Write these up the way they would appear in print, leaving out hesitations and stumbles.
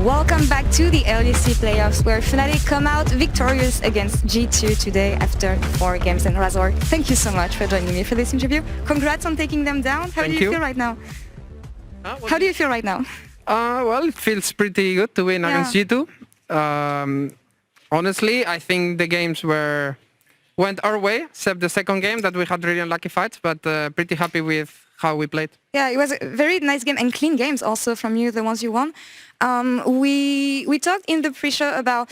Welcome back to the LEC playoffs where Fnatic come out victorious against G2 today after 4 games in Razork. Thank you so much for joining me for this interview. Congrats on taking them down. How do you feel right now? How do you feel right now? Well, it feels pretty good to win against G2. Honestly, I think the games went our way, except the second game that we had really unlucky fights, but pretty happy with how we played. Yeah, it was a very nice game and clean games also from you, the ones you won. We talked in the pre-show about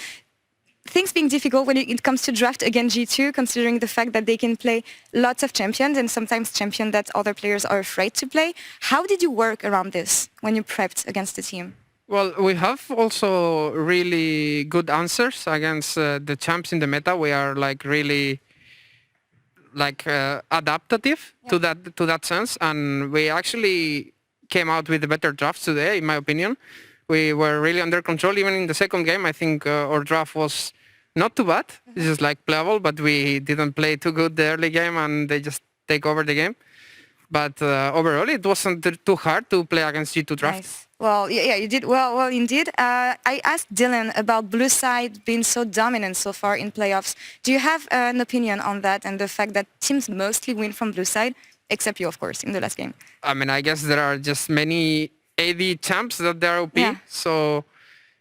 things being difficult when it comes to draft against G2, considering the fact that they can play lots of champions and sometimes champions that other players are afraid to play. How did you work around this when you prepped against the team? Well, we have also really good answers against the champs in the meta. We are like really adaptive to that sense, and we actually came out with better drafts today, in my opinion. We were really under control. Even in the second game, I think our draft was not too bad. It's just like playable, but we didn't play too good the early game, and they just take over the game. But overall, it wasn't too hard to play against G2 draft. Nice. Well, yeah, you did well indeed. I asked Dylan about blue side being so dominant so far in playoffs. Do you have an opinion on that and the fact that teams mostly win from blue side, except you, of course, in the last game? I mean, I guess there are just many AD champs that they're OP. Yeah. So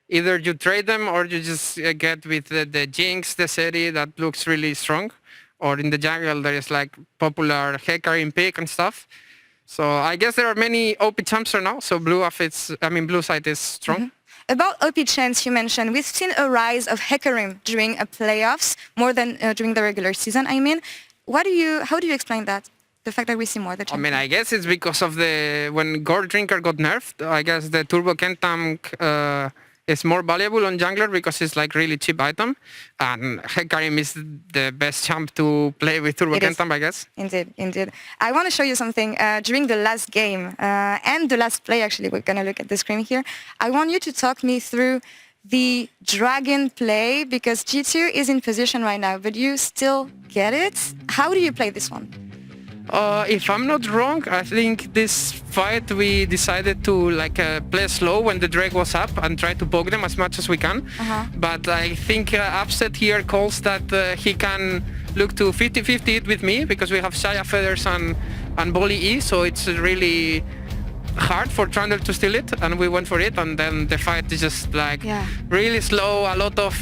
either you trade them or you just get with the Jinx, the Seri that looks really strong. Or in the jungle, there is like popular Hecarim pick and stuff. So I guess there are many OP champs right now. So blue side is strong. Mm-hmm. About OP champs you mentioned, we've seen a rise of Hecarim during playoffs, more than during the regular season, I mean. How do you explain that? The fact that we see more the champions? I mean, I guess it's because of when Gore Drinker got nerfed, I guess the Turbo Kentank is more valuable on jungler because it's like really cheap item, and Hecarim is the best champ to play with Turbo Kentank, I guess. Indeed. I want to show you something. During the last game and the last play, actually, we're going to look at the screen here. I want you to talk me through the dragon play because G2 is in position right now, but you still get it. How do you play this one? If I'm not wrong, I think this fight we decided to play slow when the Drake was up and try to poke them as much as we can. But I think Upset here calls that he can look to 50-50 it with me because we have Shaya Feathers and Bolly E, so it's really hard for Trundle to steal it, and we went for it, and then the fight is just really slow, a lot of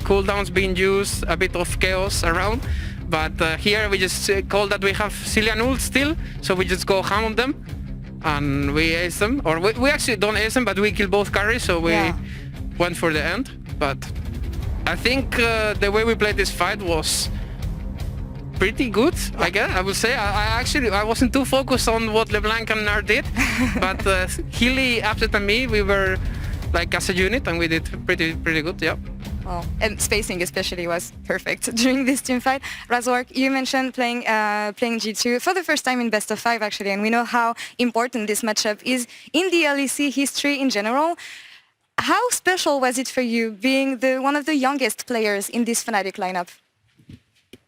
cooldowns being used, a bit of chaos around. But here we just call that we have Cillian ult still, so we just go ham on them and we ace them. Or we actually don't ace them, but we kill both carries, so we went for the end. But I think the way we played this fight was pretty good, I guess. I would say I wasn't too focused on what LeBlanc and Nar did, but Healy, Upset and me, we were like as a unit and we did pretty good, yeah. Well, and spacing especially was perfect during this team fight. Razork, you mentioned playing G2 for the first time in best of 5 actually, and we know how important this matchup is in the LEC history in general. How special was it for you being one of the youngest players in this Fnatic lineup?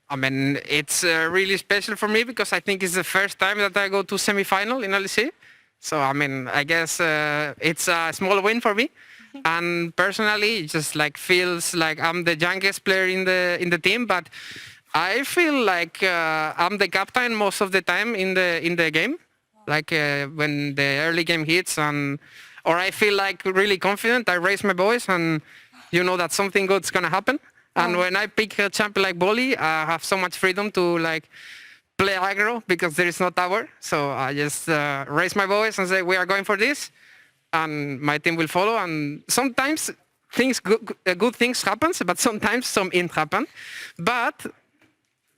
I mean, it's really special for me because I think it's the first time that I go to semi-final in LEC. So, I mean, I guess it's a small win for me. And personally, it just feels like I'm the youngest player in the team, but I feel like I'm the captain most of the time in the game. Like when the early game hits, or I feel like really confident, I raise my voice, and you know that something good's gonna happen. And when I pick a champion like Bolly, I have so much freedom to play aggro because there is no tower. So I just raise my voice and say, we are going for this. And my team will follow, and sometimes good things happen, but sometimes some int happen. But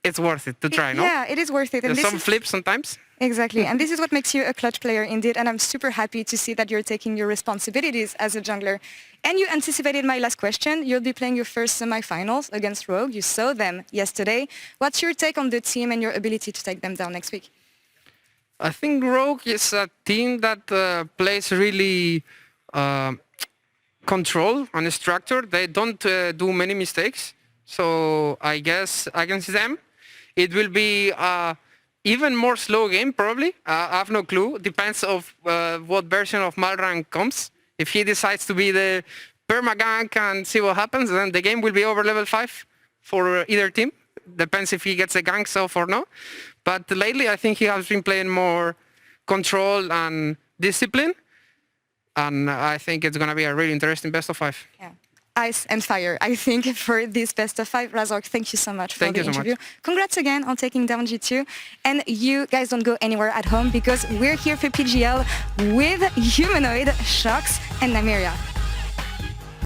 it's worth it to try, no? Yeah, it is worth it. And there's some flips sometimes. Exactly, and this is what makes you a clutch player indeed, and I'm super happy to see that you're taking your responsibilities as a jungler. And you anticipated my last question. You'll be playing your first semi-finals against Rogue. You saw them yesterday. What's your take on the team and your ability to take them down next week? I think Rogue is a team that plays really control and structure. They don't do many mistakes. So I guess against them, it will be even more slow game probably. I have no clue. Depends of what version of Malrang comes If he decides to be the perma-gank and see what happens, then the game will be over level 5 for either team. Depends if he gets a gank off or not. But lately, I think he has been playing more control and discipline. And I think it's going to be a really interesting best of 5. Yeah. Ice and fire, I think, for this best of 5. Razork, thank you so much for the interview. Congrats again on taking down G2. And you guys don't go anywhere at home because we're here for PGL with Humanoid, Shox, and Nymeria.